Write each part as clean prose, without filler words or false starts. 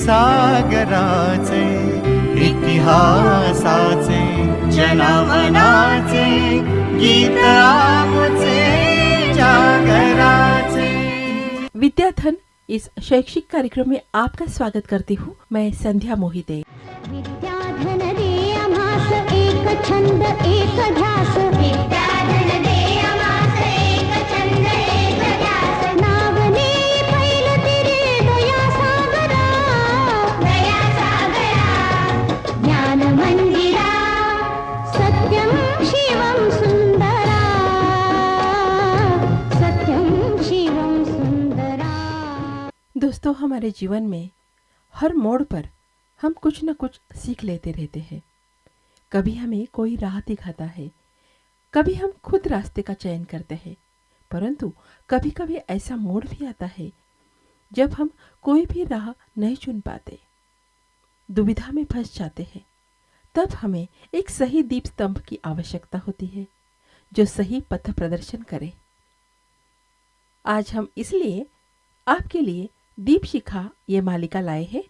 क्षीरसागराचे इतिहासाचे जनमनाचे गीत आमुचे जागराचे। विद्याधन इस शैक्षिक कार्यक्रम में आपका स्वागत करती हूँ मैं संध्या मोहिते। विद्याधन दे आम्हास एक छंद एक ध्यास, विद्याधन दे आम्हास एक छंद एक ध्यास। नावने पैल तिरे दया सागरा, दया सागरा ज्ञान मंदिरा, सत्यम शिवम सुंदरा, सत्यम शिवम सुंदरा। दोस्तों, हमारे जीवन में हर मोड़ पर हम कुछ न कुछ सीख लेते रहते हैं। कभी हमें कोई राह दिखाता है, कभी हम खुद रास्ते का चयन करते हैं, परंतु कभी कभी ऐसा मोड़ भी आता है जब हम कोई भी राह नहीं चुन पाते, दुविधा में फंस जाते हैं। तब हमें एक सही दीप स्तंभ की आवश्यकता होती है जो सही पथ प्रदर्शन करे। आज हम इसलिए आपके लिए दीप शिखा ये मालिका लाए हैं।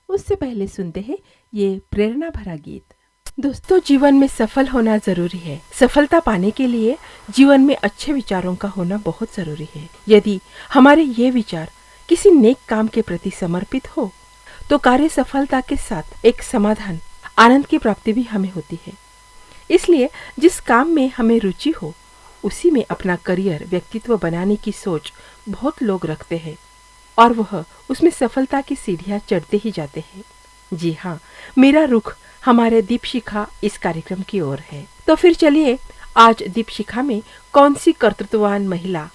उससे पहले सुनते हैं ये प्रेरणा भरा गीत। दोस्तों, जीवन में सफल होना जरूरी है। सफलता पाने के लिए जीवन में अच्छे विचारों का होना बहुत जरूरी है। यदि हमारे ये विचार किसी नेक काम के प्रति समर्पित हो तो कार्य सफलता के साथ एक समाधान, आनंद की प्राप्ति भी हमें होती है। इसलिए जिस काम में हमें रुचि हो उसी में अपना करियर, व्यक्तित्व बनाने की सोच बहुत लोग रखते हैं और वह उसमें सफलता की सीढ़ियां चढ़ते ही जाते हैं। जी हाँ, मेरा रुख हमारे दीप शिखा इस कार्यक्रम की ओर है। तो फिर चलिए, आज दीप शिखा में कौन सी कर्तृत्ववान महिला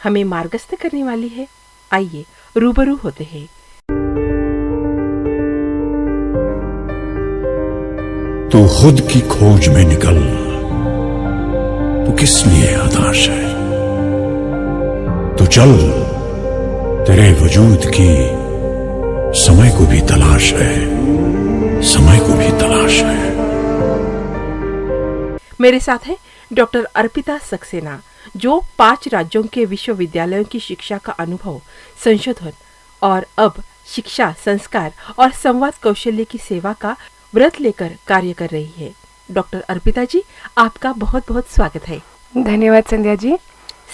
हमें मार्गस्थ करने वाली है, आइए रूबरू होते हैं। तू खुद की खोज में निकल, तू किस लिए हताश है? तू चल, तेरे वजूद की समय को भी तलाश है, समय को भी तलाश है। मेरे साथ है डॉक्टर अर्पिता सक्सेना, जो 5 राज्यों के विश्वविद्यालयों की शिक्षा का अनुभव, संशोधन और अब शिक्षा, संस्कार और संवाद कौशल्य की सेवा का व्रत लेकर कार्य कर रही है। डॉक्टर अर्पिता जी, आपका बहुत बहुत स्वागत है। धन्यवाद संध्या जी।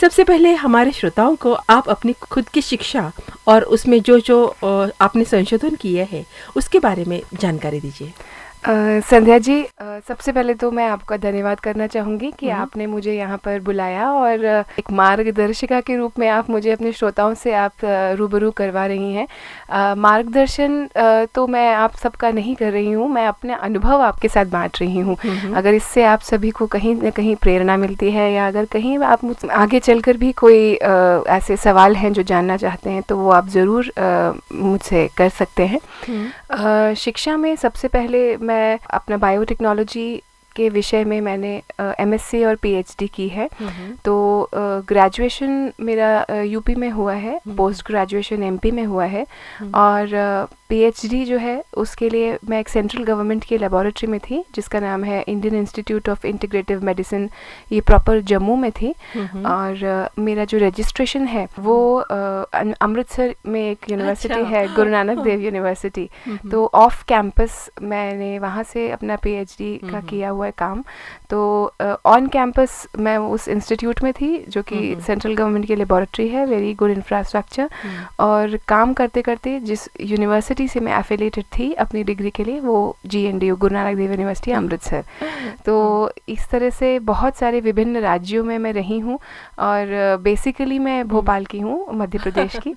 सबसे पहले हमारे श्रोताओं को आप अपनी खुद की शिक्षा और उसमें जो आपने संशोधन किए हैं उसके बारे में जानकारी दीजिए। संध्या जी, सबसे पहले तो मैं आपका धन्यवाद करना चाहूँगी कि आपने मुझे यहाँ पर बुलाया और एक मार्गदर्शिका के रूप में आप मुझे अपने श्रोताओं से आप रूबरू करवा रही हैं। मार्गदर्शन तो मैं आप सबका नहीं कर रही हूँ, मैं अपने अनुभव आपके साथ बांट रही हूँ। अगर इससे आप सभी को कहीं न कहीं प्रेरणा मिलती है या अगर कहीं आप आगे चलकर भी कोई ऐसे सवाल हैं जो जानना चाहते हैं तो वो आप ज़रूर मुझसे कर सकते हैं। शिक्षा में सबसे पहले मैं अपना बायोटेक्नोलॉजी के विषय में मैंने एमएससी और पीएचडी की है। तो ग्रेजुएशन मेरा यूपी में हुआ है, पोस्ट ग्रेजुएशन एमपी में हुआ है और पीएचडी जो है उसके लिए मैं एक सेंट्रल गवर्नमेंट की लेबोरेटरी में थी जिसका नाम है Indian institute of integrative medicine, ये प्रॉपर जम्मू में थी। और मेरा जो रजिस्ट्रेशन है वो अमृतसर में एक यूनिवर्सिटी है, गुरु नानक देव यूनिवर्सिटी। तो ऑफ कैंपस मैंने वहाँ से अपना पीएचडी का किया हुआ है काम। तो ऑन कैंपस मैं उस इंस्टीट्यूट में थी जो कि सेंट्रल गवर्नमेंट की लेबोरेटरी है, वेरी गुड इंफ्रास्ट्रक्चर। और काम करते करते जिस यूनिवर्सिटी से मैं एफिलिएटेड थी अपनी डिग्री के लिए वो GNDU, गुरु नानक देव यूनिवर्सिटी अमृतसर। तो इस तरह से बहुत सारे विभिन्न राज्यों में मैं रही हूँ और बेसिकली मैं भोपाल की हूँ, मध्य प्रदेश की।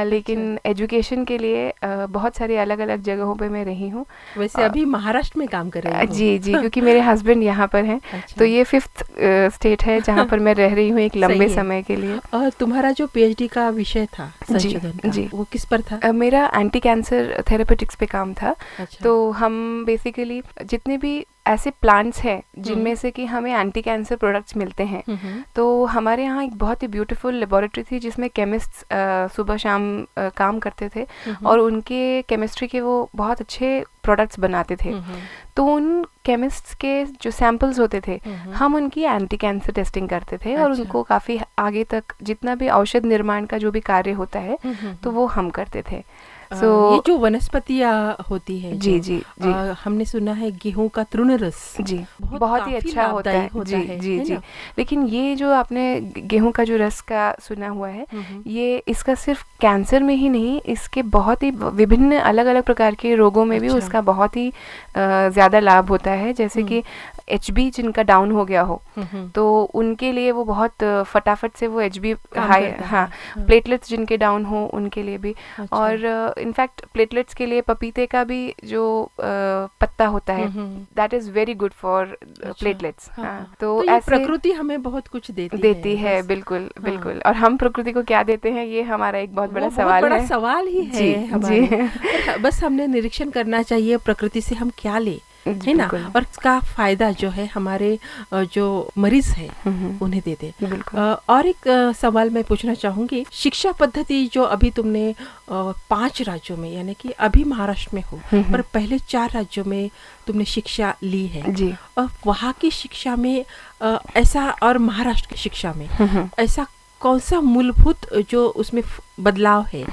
लेकिन एजुकेशन के लिए बहुत सारी अलग अलग जगहों पे मैं रही हूँ। वैसे अभी महाराष्ट्र में काम कर रही हूँ। जी, क्योंकि मेरे हस्बैंड यहाँ पर हैं। तो ये 5th स्टेट है जहाँ पर मैं रह रही हूँ एक लंबे समय के लिए। और तुम्हारा जो पीएचडी का विषय था संशोधन का, जी, वो किस पर था? मेरा एंटी कैंसर थेरेपेटिक्स पे काम था। तो हम बेसिकली जितने भी ऐसे प्लांट्स हैं जिनमें से कि हमें एंटी कैंसर प्रोडक्ट्स मिलते हैं, तो हमारे यहाँ एक बहुत ही ब्यूटीफुल लेबोरेटरी थी जिसमें केमिस्ट्स सुबह शाम काम करते थे और उनके केमिस्ट्री के वो बहुत अच्छे प्रोडक्ट्स बनाते थे। तो उन केमिस्ट्स के जो सैंपल्स होते थे हम उनकी एंटी कैंसर टेस्टिंग करते थे और उनको काफ़ी आगे तक जितना भी औषध निर्माण का जो भी कार्य होता है तो वो हम करते थे। ये जो वनस्पतियाँ होती है जी, जी, जी। हमने सुना है गेहूं का तृण रस जी, बहुत बहुत ही काफी अच्छा होता है। लाभदायक जी, है, जी, है जी। ना? लेकिन ये जो आपने गेहूं का जो रस का सुना हुआ है, ये इसका सिर्फ कैंसर में ही नहीं, इसके बहुत ही विभिन्न अलग-अलग प्रकार के रोगों में भी अच्छा। उसका बहुत ही ज़्यादा लाभ होता है। जैसे कि एचबी जिनका डाउन हो गया हो, तो उनके लिए वो बहुत फटाफट से वो एचबी काम हाई, करता है। हाँ, प्लेटलेट्स जिनके डाउन हो उनके लिए भी। अच्छा। और इनफैक्ट प्लेटलेट्स के लिए पपीते का भी जो पत्ता होता है, that is very good for platelets. हाँ, हाँ। तो ये ऐसे प्रकृति हमें बहुत कुछ देती है, बस बिल्कुल, हाँ। बिल्कुल। और हम प्रकृति को क्या देते हैं, ये हमारा एक बहुत बड़ा वो सवाल बड़ा है। सवाल ही जी, है हमारे। और बस हमने निरीक्षण करना चाहिए प्रकृति से हम क्या ले, है ना, बिल्कुल। और इसका फायदा जो है हमारे जो मरीज है उन्हें दे दे। बिल्कुल। और एक सवाल मैं पूछना चाहूंगी, शिक्षा पद्धति जो अभी तुमने 5 राज्यों में, यानी कि अभी महाराष्ट्र में हो, पर पहले 4 राज्यों में तुमने शिक्षा ली है, जी। और वहाँ की शिक्षा में ऐसा, और महाराष्ट्र की शिक्षा में ऐसा कौन सा मूलभूत जो उसमें बदलाव है,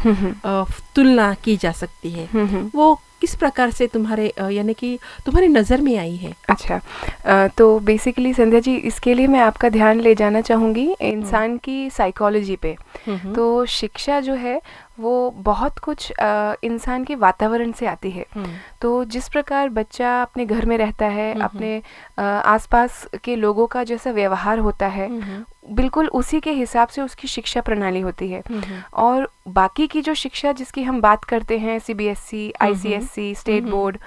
तुलना की जा सकती है, वो किस प्रकार से तुम्हारे यानी कि तुम्हारी नज़र में आई है? अच्छा, तो बेसिकली संध्या जी, इसके लिए मैं आपका ध्यान ले जाना चाहूँगी इंसान की साइकोलॉजी पे। तो शिक्षा जो है वो बहुत कुछ इंसान के वातावरण से आती है। तो जिस प्रकार बच्चा अपने घर में रहता है, अपने आसपास के लोगों का जैसा व्यवहार होता है, बिल्कुल उसी के हिसाब से उसकी शिक्षा प्रणाली होती है। और बाकी की जो शिक्षा जिसकी हम बात करते हैं, सीबीएसई, आईसीएसई, स्टेट बोर्ड,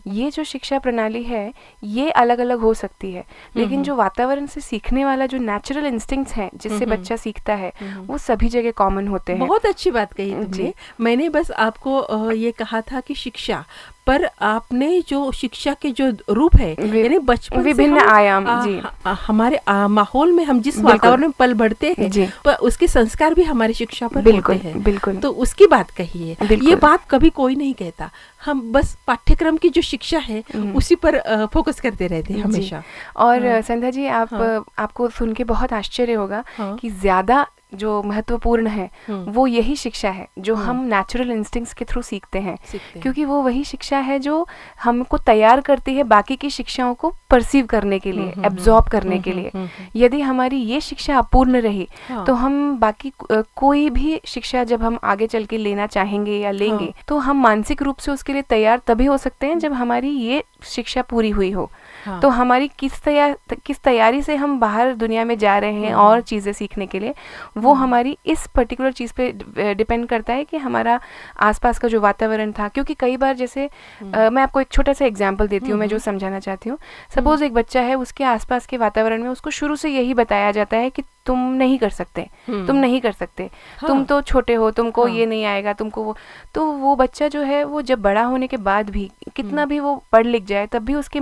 ये जो शिक्षा प्रणाली है ये अलग अलग हो सकती है, लेकिन जो वातावरण से सीखने वाला जो नेचुरल इंस्टिंक्ट्स हैं जिससे बच्चा सीखता है, वो सभी जगह कॉमन होते हैं। बहुत अच्छी बात कही तुमने। मैंने बस आपको ये कहा था कि शिक्षा, पर आपने जो शिक्षा के जो रूप है, यानी बचपन विभिन्न आयाम, जी, हमारे माहौल में हम जिस बिल्कुल। वातावरण में पल बढ़ते हैं, जी, पर उसके संस्कार भी हमारी शिक्षा पर बिल्कुल, होते हैं। बिल्कुल। तो उसकी बात कही है। बिल्कुल। ये बात कभी कोई नहीं कहता, हम बस पाठ्यक्रम की जो शिक्षा है उसी पर फोकस करते रहते हैं हमेशा। और हाँ। संध्या जी, आपको सुन के बहुत आश्चर्य होगा कि ज्यादा जो महत्वपूर्ण है वो यही शिक्षा है जो हम नेचुरल इंस्टिंक्ट्स के थ्रू सीखते हैं, क्योंकि वो वही शिक्षा है जो हमको तैयार करती है बाकी की शिक्षाओं को परसीव करने के लिए, एब्जॉर्ब करने के लिए। यदि हमारी ये शिक्षा अपूर्ण रही तो हम बाकी कोई भी शिक्षा जब हम आगे चल के लेना चाहेंगे या लेंगे तो हम मानसिक रूप से उसके लिए तैयार तभी हो सकते हैं जब हमारी ये शिक्षा पूरी हुई हो। तो हमारी किस तैयारी से हम बाहर दुनिया में जा रहे हैं और चीज़ें सीखने के लिए, वो हमारी इस पर्टिकुलर चीज़ पे डिपेंड करता है कि हमारा आसपास का जो वातावरण था। क्योंकि कई बार जैसे मैं आपको एक छोटा सा एग्जांपल देती हूँ, मैं जो समझाना चाहती हूँ। सपोज एक बच्चा है, उसके आसपास के वातावरण में उसको शुरू से यही बताया जाता है कि तुम नहीं कर सकते, तुम नहीं कर सकते, तुम तो छोटे हो, तुमको ये नहीं आएगा, तुमको वो। तो वो बच्चा जो है वो जब बड़ा होने के बाद भी कितना भी वो पढ़ लिख जाए तब भी उसके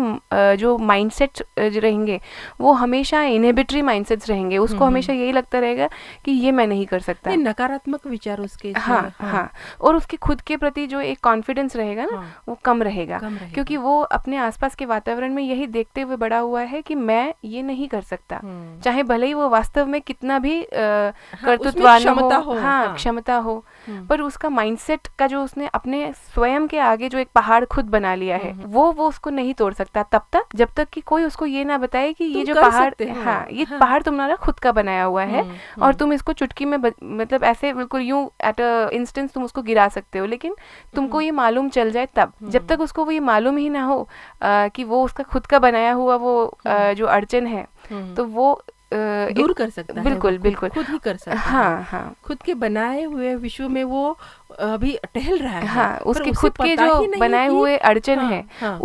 जो माइंडसेट रहेंगे वो हमेशा इनहिबिटरी माइंडसेट्स रहेंगे। उसको हमेशा यही लगता रहेगा कि ये मैं नहीं कर सकता, नकारात्मक विचार उसके। हाँ। और उसके खुद के प्रति जो एक कॉन्फिडेंस रहेगा ना, वो कम रहेगा, क्योंकि वो अपने आसपास के वातावरण में यही देखते हुए बड़ा हुआ है कि मैं ये नहीं कर सकता, चाहे भले ही वो वास्तव में कितना भी कर्तृत्ववान हो, क्षमता हो, पर उसका माइंडसेट का जो उसने अपने स्वयं के आगे जो एक पहाड़ खुद बना लिया है वो उसको नहीं तोड़ सकता तब तक जब तक कि कोई उसको ये ना बताए कि ये जो पहाड़, ये पहाड़ तुम्हारा खुद का बनाया हुआ है और तुम इसको चुटकी में मतलब ऐसे बिल्कुल यूं एट अ इंस्टेंस तुम उसको गिरा सकते हो, लेकिन तुमको ये मालूम चल जाए तब। जब तक उसको वो ये मालूम ही ना हो कि वो उसका खुद का बनाया हुआ वो जो अड़चन है, तो वो दूर कर सकता है। बिल्कुल, बिल्कुल खुद ही कर सकता है। हाँ। खुद के बनाए हुए विश्व में वो अभी टहल रहा है। हाँ, उसके खुद के जो बनाए हुए अड़चन है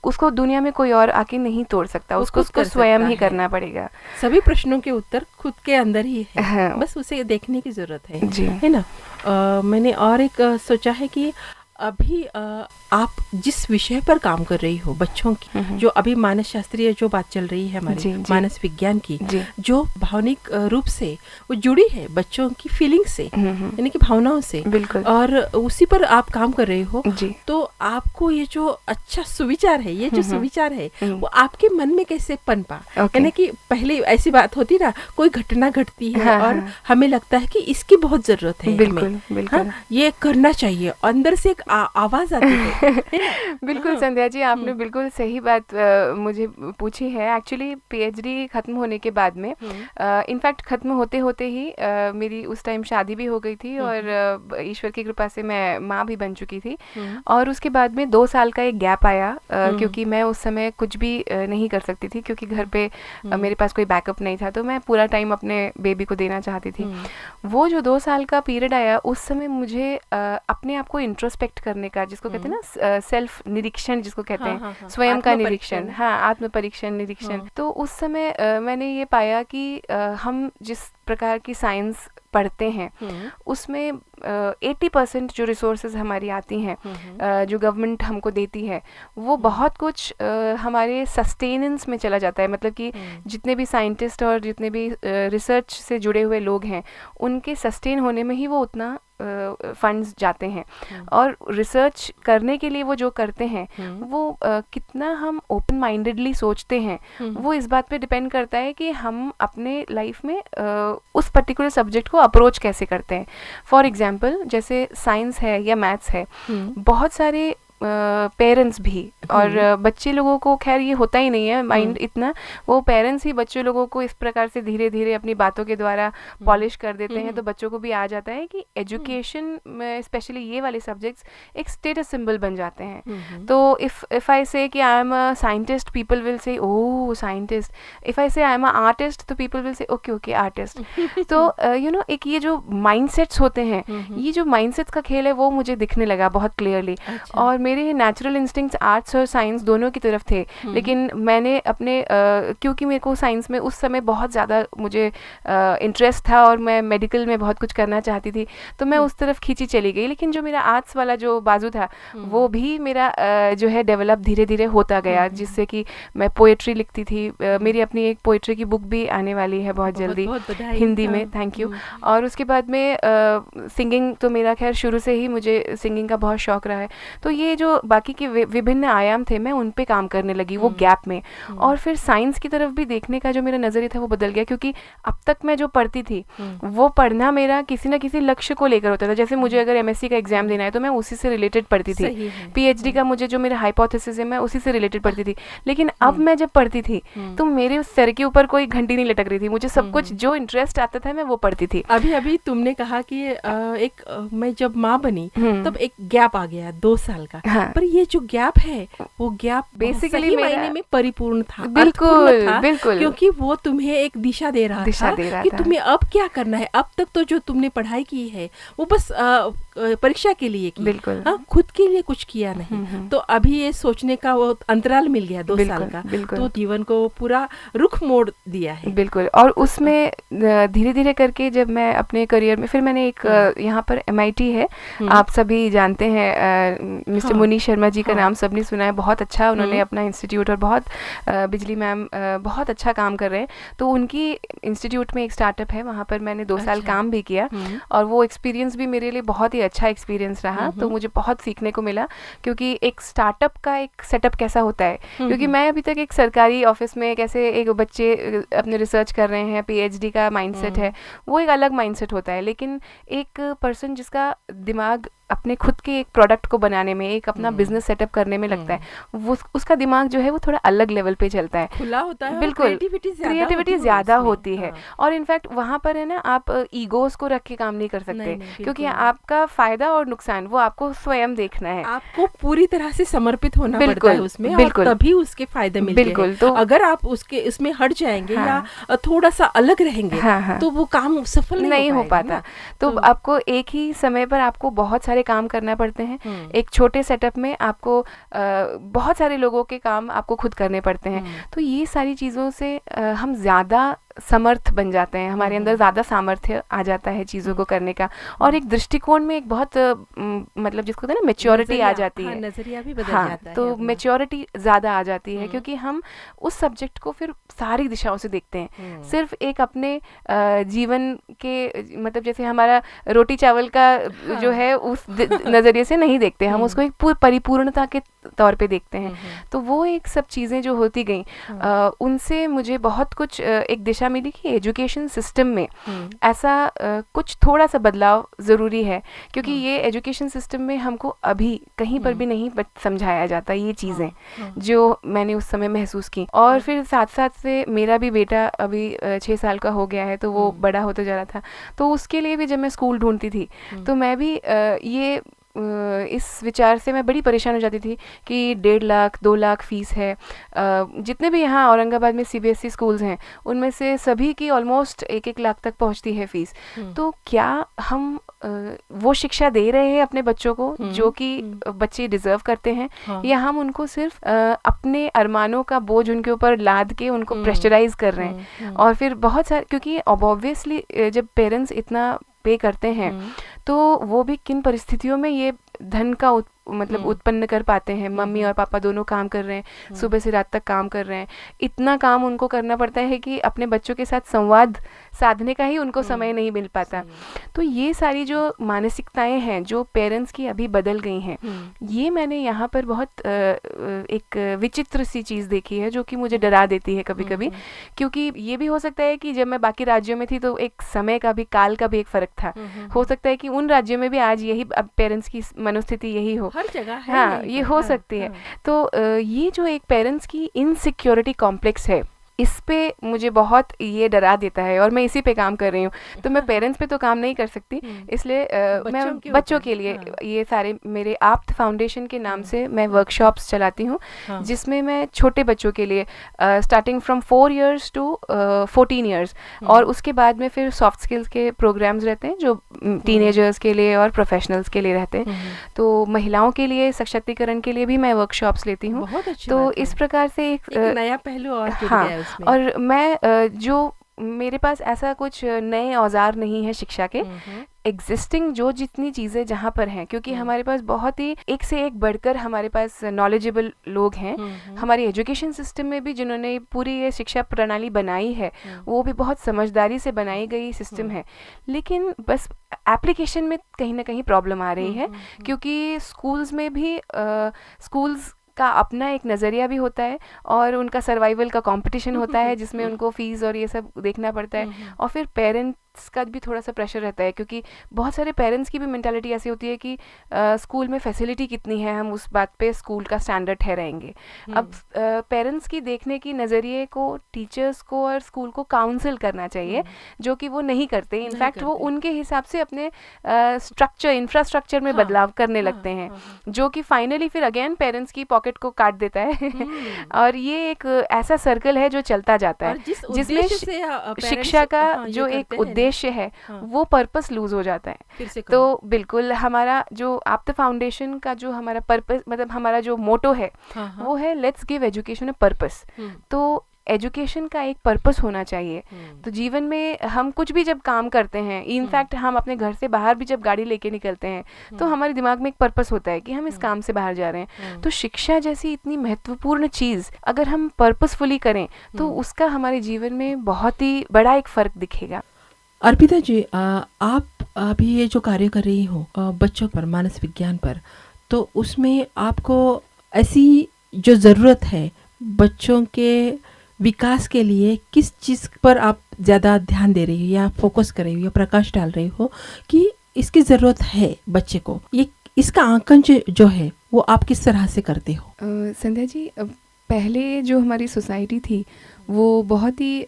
उसको दुनिया में कोई और आके नहीं तोड़ सकता, उसको स्वयं ही करना पड़ेगा। सभी प्रश्नों के उत्तर खुद के अंदर ही है, बस उसे देखने की जरूरत है, है ना। मैंने और एक सोचा है कि अभी आप जिस विषय पर काम कर रही हो बच्चों की, जो अभी मानस शास्त्रीय जो बात चल रही है हमारी, जी, जी। मानस विज्ञान की, जी। जो भावनिक रूप से वो जुड़ी है बच्चों की फीलिंग से, यानी कि भावनाओं से, बिल्कुल। और उसी पर आप काम कर रहे हो, जी। तो आपको ये जो अच्छा सुविचार है, ये जो सुविचार है वो आपके मन में कैसे पनपा? यानी कि पहले ऐसी बात होती ना, कोई घटना घटती है हाँ, और हाँ। हमें लगता है कि इसकी बहुत जरूरत है, बिल्कुल, हमें, बिल्कुल। हाँ, ये करना चाहिए, अंदर से एक आवाज आती है ना? बिल्कुल संध्या जी, आपने बिल्कुल सही बात मुझे पूछी है। एक्चुअली पीएचडी खत्म होने के बाद में, इनफैक्ट खत्म होते होते ही मेरी उस टाइम शादी भी हो गई थी और ईश्वर की कृपा से मैं माँ भी बन चुकी थी। और उसके बाद में 2 साल का एक गैप आया, क्योंकि मैं उस समय कुछ भी नहीं कर सकती थी, क्योंकि घर पे मेरे पास कोई बैकअप नहीं था, तो मैं पूरा टाइम अपने बेबी को देना चाहती थी। वो जो 2 साल का पीरियड आया, उस समय मुझे अपने आप को इंट्रोस्पेक्ट करने का, जिसको कहते हैं ना सेल्फ निरीक्षण, जिसको कहते हैं, स्वयं का निरीक्षण, हाँ, आत्म परीक्षण, निरीक्षण। तो उस समय मैंने ये पाया कि हम जिस प्रकार की साइंस पढ़ते हैं उसमें 80% जो रिसोर्सेज हमारी आती हैं, जो गवर्नमेंट हमको देती है, वो बहुत कुछ हमारे सस्टेनेंस में चला जाता है। मतलब कि जितने भी साइंटिस्ट और जितने भी रिसर्च से जुड़े हुए लोग हैं, उनके सस्टेन होने में ही वो उतना फंड्स जाते हैं। और रिसर्च करने के लिए वो जो करते हैं, वो कितना हम ओपन माइंडेडली सोचते हैं, वो इस बात पे डिपेंड करता है कि हम अपने लाइफ में उस पर्टिकुलर सब्जेक्ट को अप्रोच कैसे करते हैं। फॉर एग्जाम्पल, जैसे साइंस है या मैथ्स है, बहुत सारे पेरेंट्स भी और बच्चे लोगों को, खैर ये होता ही नहीं है माइंड इतना, वो पेरेंट्स ही बच्चे लोगों को इस प्रकार से धीरे धीरे अपनी बातों के द्वारा पॉलिश कर देते हैं, तो बच्चों को भी आ जाता है कि एजुकेशन में स्पेशली ये वाले सब्जेक्ट्स एक स्टेटस सिंबल बन जाते हैं। तो इफ आई से कि I am a scientist, people will say oh scientist. If I से आई एम अ आर्टिस्ट, तो people will say okay okay artist. तो यू नो, एक ये जो माइंडसेट्स होते हैं, ये जो माइंडसेट्स का खेल है, वो मुझे दिखने लगा बहुत क्लियरली। और मेरे नेचुरल इंस्टिंक्ट्स आर्ट्स और साइंस दोनों की तरफ थे, लेकिन मैंने अपने क्योंकि मेरे को साइंस में उस समय बहुत ज़्यादा मुझे इंटरेस्ट था और मैं मेडिकल में बहुत कुछ करना चाहती थी, तो मैं उस तरफ खींची चली गई। लेकिन जो मेरा आर्ट्स वाला जो बाजू था, वो भी मेरा जो है डेवलप धीरे धीरे होता गया, जिससे कि मैं पोएट्री लिखती थी। मेरी अपनी एक पोएट्री की बुक भी आने वाली है बहुत जल्दी हिंदी में, थैंक यू। और उसके बाद में सिंगिंग तो मेरा खैर शुरू से ही मुझे सिंगिंग का बहुत शौक रहा है। तो ये जो बाकी के विभिन्न आयाम थे, मैं उन पे काम करने लगी वो गैप में। और फिर साइंस की तरफ भी देखने का जो मेरा नज़रिया था वो बदल गया, क्योंकि अब तक मैं जो पढ़ती थी वो पढ़ना मेरा किसी ना किसी लक्ष्य को लेकर होता था। जैसे मुझे अगर एमएससी का एग्जाम देना है तो मैं उसी से रिलेटेड पढ़ती थी, पीएचडी का मुझे जो मेरा हाइपोथेसिस है मैं उसी से रिलेटेड पढ़ती थी। लेकिन अब मैं जब पढ़ती थी तो मेरे सर के ऊपर कोई घंटी नहीं लटक रही थी, मुझे सब कुछ जो इंटरेस्ट आता था मैं वो पढ़ती थी। अभी अभी तुमने कहा कि मैं जब माँ बनी तब एक गैप आ गया 2 साल का। हाँ। पर ये जो गैप है वो गैप बेसिकली मायने में परिपूर्ण था, बिल्कुल था, बिल्कुल, क्योंकि वो तुम्हें एक दिशा दे रहा था कि तुम्हें अब क्या करना है। अब तक तो जो तुमने पढ़ाई की है वो बस परीक्षा के लिए की, बिल्कुल, खुद के लिए कुछ किया नहीं। तो अभी ये सोचने का वो अंतराल मिल गया 2 साल का, तो जीवन को पूरा रुख मोड़ दिया है। बिल्कुल। और उसमें धीरे धीरे करके जब मैं अपने करियर में, फिर मैंने एक यहाँ पर MIT है, आप सभी जानते हैं, मिस्टर मुनीश शर्मा जी का नाम सबने सुना है, बहुत अच्छा उन्होंने अपना इंस्टीट्यूट, और बहुत बिजली मैम बहुत अच्छा काम कर रहे हैं। तो उनकी इंस्टीट्यूट में एक स्टार्टअप है, वहाँ पर मैंने 2 साल काम भी किया, और वो एक्सपीरियंस भी मेरे लिए बहुत ही अच्छा एक्सपीरियंस रहा। तो मुझे बहुत सीखने को मिला, क्योंकि एक स्टार्टअप का एक सेटअप कैसा होता है, क्योंकि मैं अभी तक एक सरकारी ऑफिस में कैसे एक बच्चे अपने रिसर्च कर रहे हैं, PhD का माइंडसेट है, वो एक अलग माइंडसेट होता है। लेकिन एक पर्सन जिसका दिमाग अपने खुद के एक प्रोडक्ट को बनाने में, एक अपना बिजनेस सेटअप करने में लगता है, वो उसका दिमाग जो है वो थोड़ा अलग लेवल पे चलता है, खुला होता है, बिल्कुल, क्रिएटिविटी ज्यादा होती है। और इनफैक्ट वहाँ पर है ना, आप ईगोस को रख के काम नहीं कर सकते, क्योंकि आपका फायदा और नुकसान वो आपको स्वयं देखना है, आपको पूरी तरह से समर्पित होना पड़ता है उसमें, बिल्कुल, तभी उसके फायदे मिलते हैं। बिल्कुल। तो अगर आप उसमें हट जाएंगे या थोड़ा सा अलग रहेंगे, तो वो काम सफल नहीं हो पाता। तो आपको एक ही समय पर आपको बहुत सारे काम करना पड़ते हैं। एक छोटे सेटअप में आपको बहुत सारे लोगों के काम आपको खुद करने पड़ते हैं। तो ये सारी चीज़ों से हम ज़्यादा समर्थ बन जाते हैं, हमारे अंदर ज़्यादा सामर्थ्य आ जाता है चीज़ों को करने का, और एक दृष्टिकोण में एक बहुत मतलब जिसको कहते हैं ना मैच्योरिटी आ जाती है, नजरिया भी बदल हाँ, जाता है तो अपना। मैच्योरिटी ज़्यादा आ जाती है, क्योंकि हम उस सब्जेक्ट को फिर सारी दिशाओं से देखते हैं, सिर्फ एक अपने जीवन के मतलब जैसे हमारा रोटी चावल का जो है उस नज़रिए से नहीं देखते, हम उसको एक परिपूर्णता के तौर पे देखते हैं। तो वो एक सब चीज़ें जो होती गई उनसे मुझे बहुत कुछ एक दिशा मिली कि एजुकेशन सिस्टम में ऐसा कुछ थोड़ा सा बदलाव ज़रूरी है, क्योंकि ये एजुकेशन सिस्टम में हमको अभी कहीं पर भी नहीं समझाया जाता ये चीज़ें जो मैंने उस समय महसूस की। और फिर साथ साथ से मेरा भी बेटा अभी 6 साल का हो गया है, तो वो बड़ा होते जा रहा था, तो उसके लिए भी जब मैं स्कूल ढूंढती थी तो मैं भी ये इस विचार से मैं बड़ी परेशान हो जाती थी कि 1.5 लाख 2 लाख फ़ीस है। जितने भी यहाँ औरंगाबाद में CBSE स्कूल्स हैं उनमें से सभी की ऑलमोस्ट 1-1 लाख तक पहुँचती है फ़ीस। तो क्या हम वो शिक्षा दे रहे हैं अपने बच्चों को जो कि बच्चे डिज़र्व करते हैं, या हम उनको सिर्फ अपने अरमानों का बोझ उनके ऊपर लाद के उनको प्रेशराइज कर रहे हैं। और फिर बहुत सारे, क्योंकि ऑब्वियसली जब पेरेंट्स इतना पे करते हैं तो वो भी किन परिस्थितियों में ये धन का मतलब उत्पन्न कर पाते हैं। मम्मी और पापा दोनों काम कर रहे हैं, सुबह से रात तक काम कर रहे हैं, इतना काम उनको करना पड़ता है कि अपने बच्चों के साथ संवाद साधने का ही उनको समय नहीं मिल पाता। तो ये सारी जो मानसिकताएं हैं जो पेरेंट्स की अभी बदल गई हैं, ये मैंने यहाँ पर बहुत एक विचित्र सी चीज़ देखी है जो कि मुझे डरा देती है कभी कभी, क्योंकि ये भी हो सकता है कि जब मैं बाकी राज्यों में थी तो एक समय का भी, काल का भी एक फ़र्क था। हो सकता है कि उन राज्यों में भी आज यही अब पेरेंट्स की मनोस्थिति यही हो, हर जगह है, हाँ ये हो सकती है। तो ये जो एक पेरेंट्स की इनसिक्योरिटी कॉम्प्लेक्स है, इस पे मुझे बहुत ये डरा देता है, और मैं इसी पे काम कर रही हूँ। तो मैं पेरेंट्स पे तो काम नहीं कर सकती, इसलिए मैं बच्चों के लिए ये सारे मेरे आप्त फाउंडेशन के नाम से मैं वर्कशॉप्स चलाती हूँ, जिसमें मैं छोटे बच्चों के लिए starting from 4 years to 14 years, और उसके बाद में फिर सॉफ्ट स्किल्स के प्रोग्राम्स रहते हैं जो टीनेजर्स के लिए और प्रोफेशनल्स के लिए रहते हैं। तो महिलाओं के लिए सशक्तिकरण के लिए भी मैं वर्कशॉप्स लेती हूँ। तो इस प्रकार से एक नया पहलू और जुड़ गया है उसमें। और मैं जो मेरे पास ऐसा कुछ नए औजार नहीं है शिक्षा के, एग्जिस्टिंग जो जितनी चीज़ें जहाँ पर हैं, क्योंकि हमारे पास बहुत ही एक से एक बढ़कर हमारे पास नॉलेजेबल लोग हैं। हमारी एजुकेशन सिस्टम में भी जिन्होंने पूरी ये शिक्षा प्रणाली बनाई है वो भी बहुत समझदारी से बनाई गई सिस्टम है, लेकिन बस एप्लीकेशन में कहीं ना कहीं प्रॉब्लम आ रही है, क्योंकि स्कूल्स में भी स्कूल्स का अपना एक नज़रिया भी होता है और उनका सर्वाइवल का कंपटीशन होता है जिसमें उनको फीस और ये सब देखना पड़ता है, और फिर पेरेंट्स का भी थोड़ा सा प्रेशर रहता है, क्योंकि बहुत सारे पेरेंट्स की भी मेंटालिटी ऐसी होती है कि स्कूल में फैसिलिटी कितनी है, हम उस बात पे स्कूल का स्टैंडर्ड ठहराएंगे। अब पेरेंट्स की देखने की नज़रिए को टीचर्स को और स्कूल को काउंसिल करना चाहिए, जो कि वो नहीं करते। इनफैक्ट वो उनके हिसाब से अपने इंफ्रास्ट्रक्चर में बदलाव करने लगते हैं, जो कि फाइनली फिर अगेन पेरेंट्स की पॉकेट को काट देता है। और ये एक ऐसा सर्कल है जो चलता जाता है, जिसमें शिक्षा का जो एक उद्देश्य है वो पर्पस लूज हो जाता है। तो बिल्कुल हमारा जो आप्त फाउंडेशन का जो हमारा पर्पस, मतलब हमारा जो मोटो है वो है let's give education a purpose. तो एजुकेशन का एक पर्पस होना चाहिए। तो जीवन में हम कुछ भी जब काम करते हैं, इनफैक्ट हम अपने घर से बाहर भी जब गाड़ी लेके निकलते हैं तो हमारे दिमाग में एक पर्पस होता है कि हम इस काम से बाहर जा रहे हैं। तो शिक्षा जैसी इतनी महत्वपूर्ण चीज़ अगर हम पर्पसफुली करें तो उसका हमारे जीवन में बहुत ही बड़ा एक फ़र्क दिखेगा। अर्पिता जी, आप अभी ये जो कार्य कर रही हो बच्चों पर, मानस विज्ञान पर, तो उसमें आपको ऐसी जो ज़रूरत है बच्चों के विकास के लिए किस चीज़ पर आप ज़्यादा ध्यान दे रही हो या फोकस कर रही हो या प्रकाश डाल रही हो कि इसकी ज़रूरत है बच्चे को, ये इसका आंकन जो है वो आप किस तरह से करते हो? संध्या जी, पहले जो हमारी सोसाइटी थी वो बहुत ही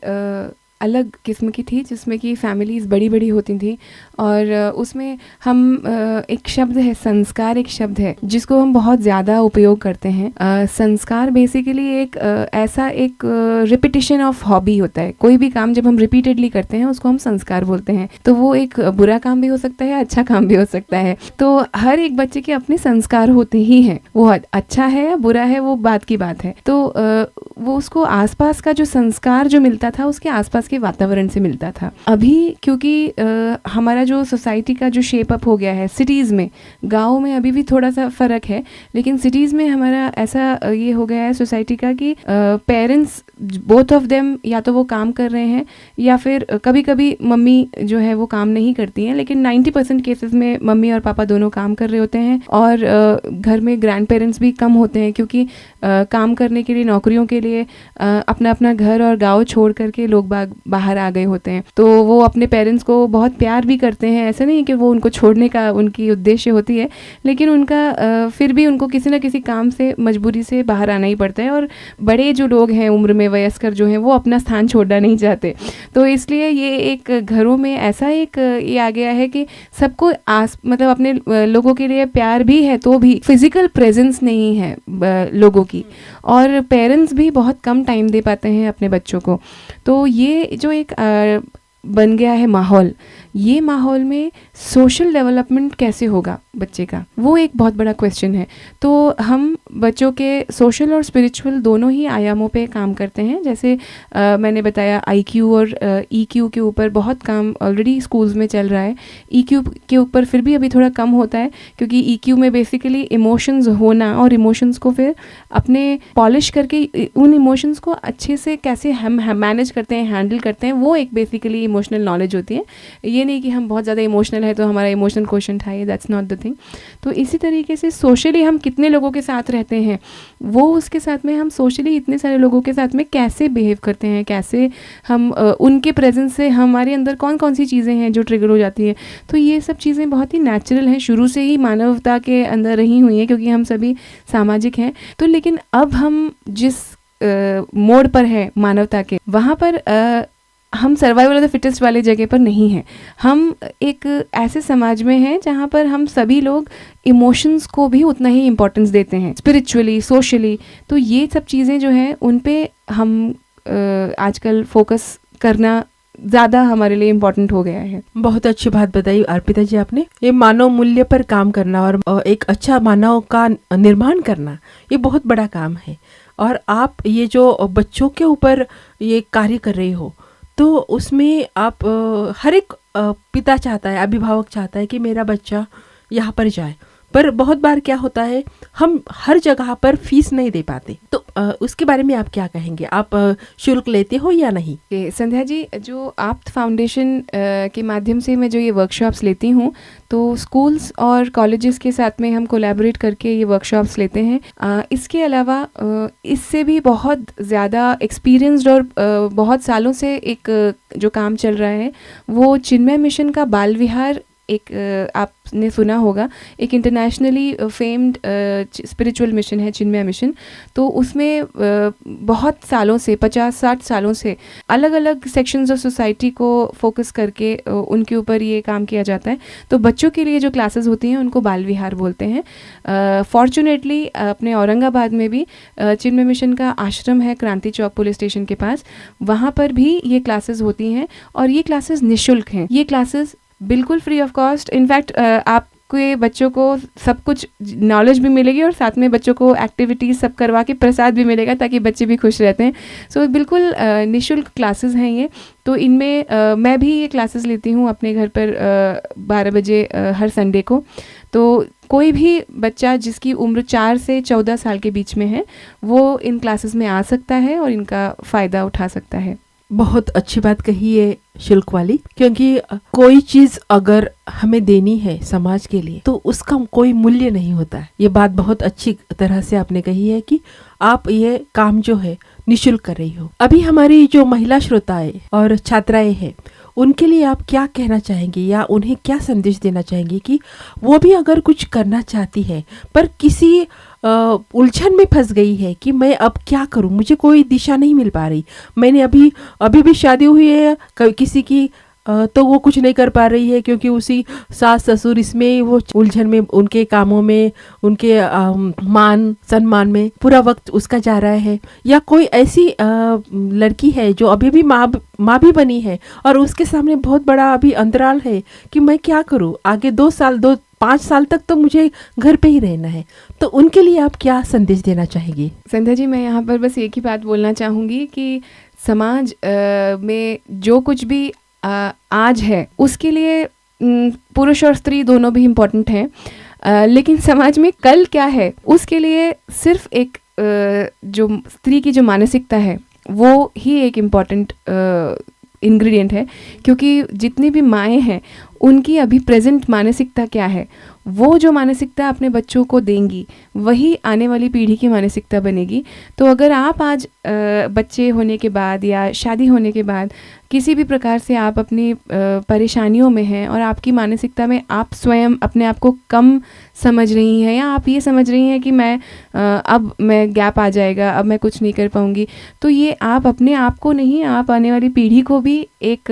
अलग किस्म की थी, जिसमें कि फैमिलीज़ बड़ी बड़ी होती थी, और उसमें हम एक शब्द है संस्कार, एक शब्द है जिसको हम बहुत ज़्यादा उपयोग करते हैं। संस्कार बेसिकली एक ऐसा एक रिपीटिशन ऑफ हॉबी होता है। कोई भी काम जब हम रिपीटेडली करते हैं उसको हम संस्कार बोलते हैं। तो वो एक बुरा काम भी हो सकता है, अच्छा काम भी हो सकता है। तो हर एक बच्चे के अपने संस्कार होते ही हैं, वो अच्छा है या बुरा है वो बात की बात है। तो वो उसको आसपास का जो संस्कार जो मिलता था उसके आसपास के वातावरण से मिलता था। अभी क्योंकि हमारा जो सोसाइटी का जो शेप अप हो गया है सिटीज़ में, गाँव में अभी भी थोड़ा सा फ़र्क है, लेकिन सिटीज़ में हमारा ऐसा ये हो गया है सोसाइटी का कि पेरेंट्स बोथ ऑफ देम या तो वो काम कर रहे हैं या फिर कभी कभी मम्मी जो है वो काम नहीं करती हैं, लेकिन 90% केसेस में मम्मी और पापा दोनों काम कर रहे होते हैं। और घर में ग्रैंड पेरेंट्स भी कम होते हैं क्योंकि काम करने के लिए, नौकरियों के लिए अपना अपना घर और गांव छोड़ करके लोग बाहर आ गए होते हैं। तो वो अपने पेरेंट्स को बहुत प्यार भी करते हैं, ऐसा नहीं कि वो उनको छोड़ने का उनकी उद्देश्य होती है, लेकिन उनका फिर भी उनको किसी न किसी काम से मजबूरी से बाहर आना ही पड़ता है। और बड़े जो लोग हैं उम्र में वयस्कर जो हैं वो अपना स्थान छोड़ना नहीं चाहते। तो इसलिए ये एक घरों में ऐसा एक ये आ गया है कि सबको मतलब अपने लोगों के लिए प्यार भी है तो भी फिजिकल प्रेजेंस नहीं है लोगों की, और पेरेंट्स भी बहुत कम टाइम दे पाते हैं अपने बच्चों को। तो ये जो एक बन गया है माहौल, ये माहौल में सोशल डेवलपमेंट कैसे होगा बच्चे का, वो एक बहुत बड़ा क्वेश्चन है। तो हम बच्चों के सोशल और स्पिरिचुअल दोनों ही आयामों पे काम करते हैं। जैसे मैंने बताया IQ और EQ के ऊपर बहुत काम ऑलरेडी स्कूल्स में चल रहा है। EQ के ऊपर फिर भी अभी थोड़ा कम होता है क्योंकि EQ में बेसिकली इमोशंस होना और इमोशंस को फिर अपने पॉलिश करके उन इमोशंस को अच्छे से कैसे हम मैनेज करते हैं, हैंडल करते हैं, वो एक बेसिकली इमोशनल नॉलेज होती है। ये नहीं कि हम बहुत ज़्यादा इमोशनल है तो हमारा इमोशनल क्वोशंट है, दैट्स नॉट द थिंग। तो इसी तरीके से सोशली हम कितने लोगों के साथ रहते हैं, वो उसके साथ में हम सोशली इतने सारे लोगों के साथ में कैसे बिहेव करते हैं, कैसे हम उनके प्रेजेंस से हमारे अंदर कौन कौन सी चीज़ें हैं जो ट्रिगर हो जाती हैं। तो ये सब चीज़ें बहुत ही नेचुरल हैं, शुरू से ही मानवता के अंदर रही हुई हैं क्योंकि हम सभी सामाजिक हैं। तो लेकिन अब हम जिस मोड़ पर हैं मानवता के, वहाँ पर हम सर्वाइवल ऑफ द फिटेस्ट वाले जगह पर नहीं हैं। हम एक ऐसे समाज में हैं जहाँ पर हम सभी लोग इमोशंस को भी उतना ही इम्पोर्टेंस देते हैं, स्पिरिचुअली, सोशली। तो ये सब चीज़ें जो हैं उन पे हम आजकल फोकस करना ज़्यादा हमारे लिए इम्पोर्टेंट हो गया है। बहुत अच्छी बात बताई अर्पिता जी आपने। ये मानव मूल्य पर काम करना और एक अच्छा मानव का निर्माण करना, ये बहुत बड़ा काम है। और आप ये जो बच्चों के ऊपर ये कार्य कर रही हो, तो उसमें आप हर एक पिता चाहता है, अभिभावक चाहता है कि मेरा बच्चा यहाँ पर जाए, पर बहुत बार क्या होता है हम हर जगह पर फीस नहीं दे पाते। तो उसके बारे में आप क्या कहेंगे? आप शुल्क लेते हो या नहीं? संध्या जी, जो आप्त फाउंडेशन के माध्यम से मैं जो ये वर्कशॉप्स लेती हूँ, तो स्कूल्स और कॉलेजेस के साथ में हम कोलैबोरेट करके ये वर्कशॉप्स लेते हैं। इसके अलावा इससे भी बहुत ज़्यादा एक्सपीरियंस्ड और बहुत सालों से एक जो काम चल रहा है वो चिन्मय मिशन का बाल विहार, एक आपने सुना होगा, एक इंटरनेशनली फेम्ड स्पिरिचुअल मिशन है चिन्मय मिशन। तो उसमें बहुत सालों से, 50-60 सालों से अलग अलग सेक्शंस ऑफ सोसाइटी को फोकस करके उनके ऊपर ये काम किया जाता है। तो बच्चों के लिए जो क्लासेस होती हैं उनको बाल विहार बोलते हैं। फॉर्चुनेटली अपने औरंगाबाद में भी चिन्मय मिशन का आश्रम है क्रांति चौक पुलिस स्टेशन के पास, वहाँ पर भी ये क्लासेस होती हैं और ये क्लासेस निःशुल्क हैं। ये क्लासेस बिल्कुल फ्री ऑफ कॉस्ट। इनफैक्ट आपके बच्चों को सब कुछ नॉलेज भी मिलेगी और साथ में बच्चों को एक्टिविटीज़ सब करवा के प्रसाद भी मिलेगा ताकि बच्चे भी खुश रहते हैं। सो बिल्कुल निःशुल्क क्लासेस हैं ये। तो इनमें मैं भी ये क्लासेस लेती हूँ अपने घर पर 12 बजे हर संडे को। तो कोई भी बच्चा जिसकी उम्र 4 से 14 साल के बीच में है वो इन क्लासेस में आ सकता है और इनका फ़ायदा उठा सकता है। बहुत अच्छी बात कही है शुल्क वाली, क्योंकि कोई चीज अगर हमें देनी है समाज के लिए तो उसका कोई मूल्य नहीं होता है। ये बात बहुत अच्छी तरह से आपने कही है कि आप ये काम जो है निःशुल्क कर रही हो। अभी हमारी जो महिला श्रोताएं और छात्राएं हैं उनके लिए आप क्या कहना चाहेंगी या उन्हें क्या संदेश देना चाहेंगी कि वो भी अगर कुछ करना चाहती है पर किसी उलझन में फंस गई है कि मैं अब क्या करूं, मुझे कोई दिशा नहीं मिल पा रही, मैंने अभी भी शादी हुई है, किसी की तो वो कुछ नहीं कर पा रही है क्योंकि उसी सास ससुर इसमें वो उलझन में, उनके कामों में, उनके मान सम्मान में पूरा वक्त उसका जा रहा है। या कोई ऐसी लड़की है जो अभी भी माँ भी बनी है और उसके सामने बहुत बड़ा अभी अंतराल है कि मैं क्या करूँ, आगे 5 साल तक तो मुझे घर पे ही रहना है। तो उनके लिए आप क्या संदेश देना चाहेंगी? संध्या जी, मैं यहाँ पर बस एक ही बात बोलना चाहूँगी कि समाज में जो कुछ भी आज है उसके लिए पुरुष और स्त्री दोनों भी इम्पोर्टेंट हैं, लेकिन समाज में कल क्या है उसके लिए सिर्फ एक जो स्त्री की जो मानसिकता है वो ही एक इम्पॉर्टेंट इंग्रेडिएंट है। क्योंकि जितनी भी माएँ हैं उनकी अभी प्रेजेंट मानसिकता क्या है, वो जो मानसिकता अपने बच्चों को देंगी वही आने वाली पीढ़ी की मानसिकता बनेगी। तो अगर आप आज बच्चे होने के बाद या शादी होने के बाद किसी भी प्रकार से आप अपनी परेशानियों में हैं और आपकी मानसिकता में आप स्वयं अपने आप को कम समझ रही हैं या आप ये समझ रही हैं कि अब मैं गैप आ जाएगा, अब मैं कुछ नहीं कर पाऊँगी, तो ये आप अपने आप को नहीं, आप आने वाली पीढ़ी को भी एक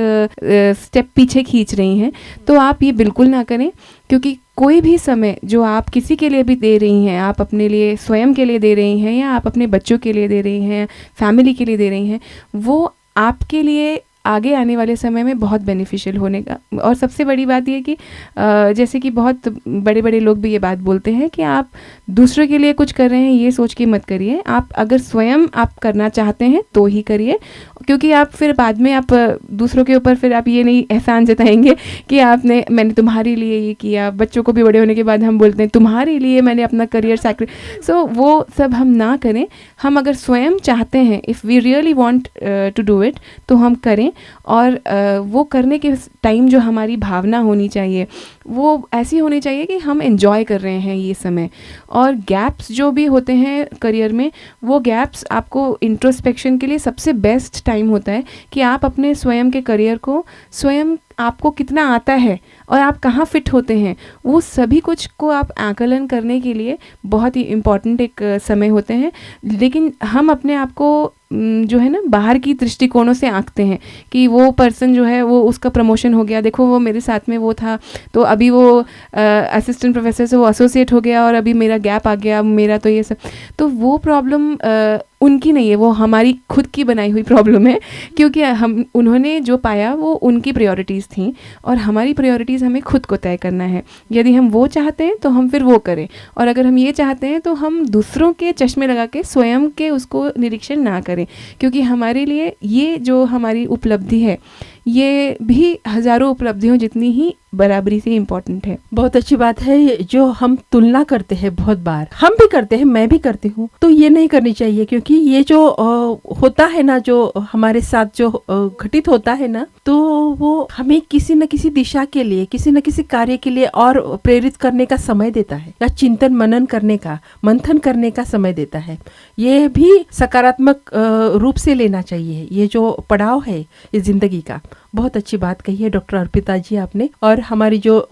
स्टेप पीछे खींच रही हैं। तो आप ये बिल्कुल ना करें, क्योंकि कोई भी समय जो आप किसी के लिए भी दे रही हैं, आप अपने लिए स्वयं के लिए दे रही हैं या आप अपने बच्चों के लिए दे रही हैं, फैमिली के लिए दे रही हैं, वो आपके लिए आगे आने वाले समय में बहुत बेनिफिशियल होने का। और सबसे बड़ी बात ये कि जैसे कि बहुत बड़े बड़े लोग भी ये बात बोलते हैं कि आप दूसरों के लिए कुछ कर रहे हैं ये सोच के मत करिए, आप अगर स्वयं आप करना चाहते हैं तो ही करिए, क्योंकि आप फिर बाद में आप दूसरों के ऊपर फिर आप ये नहीं एहसान जताएंगे कि मैंने तुम्हारे लिए ये किया। बच्चों को भी बड़े होने के बाद हम बोलते हैं तुम्हारे लिए मैंने अपना करियर सो वो सब हम ना करें। हम अगर स्वयं चाहते हैं, if we really want to do it, तो हम करें। और वो करने के टाइम जो हमारी भावना होनी चाहिए वो ऐसी होनी चाहिए कि हम एंजॉय कर रहे हैं ये समय। और गैप्स जो भी होते हैं करियर में, वो गैप्स आपको इंट्रोस्पेक्शन के लिए सबसे बेस्ट टाइम होता है कि आप अपने स्वयं के करियर को, स्वयं आपको कितना आता है और आप कहाँ फिट होते हैं, वो सभी कुछ को आप आकलन करने के लिए बहुत ही इम्पॉर्टेंट एक समय होते हैं। लेकिन हम अपने आप को जो है ना बाहर की दृष्टिकोणों से आंकते हैं कि वो पर्सन जो है वो उसका प्रमोशन हो गया, देखो वो मेरे साथ में वो था तो अभी वो असिस्टेंट प्रोफेसर से वो एसोसिएट हो गया और अभी मेरा गैप आ गया, मेरा तो ये सब। तो वो प्रॉब्लम उनकी नहीं है, वो हमारी खुद की बनाई हुई प्रॉब्लम है, क्योंकि उन्होंने जो पाया वो उनकी प्रायोरिटीज़ थी और हमारी प्रायोरिटीज़ हमें खुद को तय करना है। यदि हम वो चाहते हैं तो हम फिर वो करें, और अगर हम ये चाहते हैं तो हम दूसरों के चश्मे लगा के स्वयं के उसको निरीक्षण ना करें, क्योंकि हमारे लिए ये जो हमारी उपलब्धि है ये भी हज़ारों उपलब्धियों जितनी ही बराबरी से इम्पोर्टेंट है। बहुत अच्छी बात है। जो हम तुलना करते हैं, बहुत बार हम भी करते हैं, मैं भी करती हूँ, तो ये नहीं करनी चाहिए, क्योंकि ये जो होता है ना, जो हमारे साथ जो घटित होता है ना, तो वो हमें किसी न किसी दिशा के लिए, किसी न किसी कार्य के लिए और प्रेरित करने का समय देता है, या चिंतन मनन करने का, मंथन करने का समय देता है। ये भी सकारात्मक रूप से लेना चाहिए, ये जो पड़ाव है इस जिंदगी का। बहुत अच्छी बात कही है डॉक्टर अर्पिता जी आपने। और हमारी जो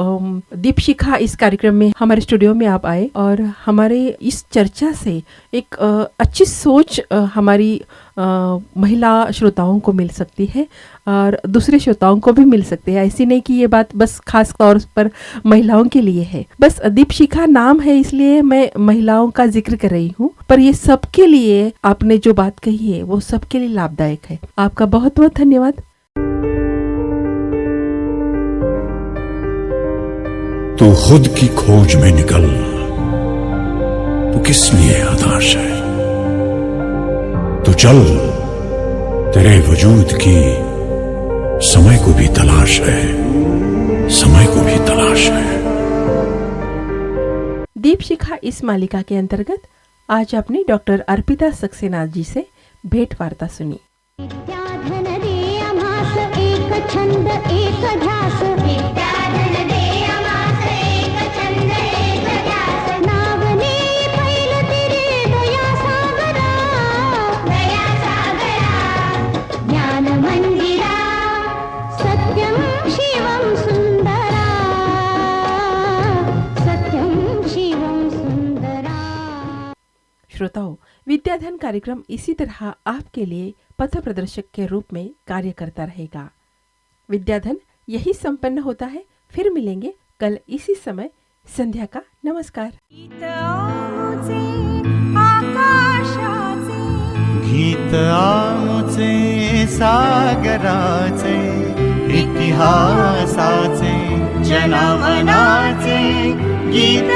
दीपशिखा इस कार्यक्रम में हमारे स्टूडियो में आप आए और हमारे इस चर्चा से एक अच्छी सोच हमारी महिला श्रोताओं को मिल सकती है और दूसरे श्रोताओं को भी मिल सकती है। ऐसी नहीं कि ये बात बस खास तौर पर महिलाओं के लिए है। बस दीपशिखा नाम है इसलिए मैं महिलाओं का जिक्र कर रही हूँ, पर ये सबके लिए आपने जो बात कही है वो सबके लिए लाभदायक है। आपका बहुत बहुत धन्यवाद। तू खुद की खोज में निकल, तू किस लिए हताश है? तू चल, तेरे वजूद की समय को भी तलाश है, समय को भी तलाश है। दीपशिखा इस मालिका के अंतर्गत आज आपने डॉक्टर अर्पिता सक्सेना जी से भेंट वार्ता सुनी। विद्याधन दे आम्हास एक छंद एक ध्यास, विद्याधन दे आम्हास एक छंद एक ध्यास, नावने पैल तेरे दया सागरा, दया सागरा, ज्ञान मंदिरा, सत्यम शिवम सुंदरा, सत्यम शिवम सुंदरा। श्रोताओं, विद्याधन कार्यक्रम इसी तरह आपके लिए पथ प्रदर्शक के रूप में कार्य करता रहेगा। विद्याधन यही संपन्न होता है। फिर मिलेंगे कल इसी समय। संध्या का नमस्कार। गीत आमुचे सागराचे, इतिहासाचे, जनमनाचे गीत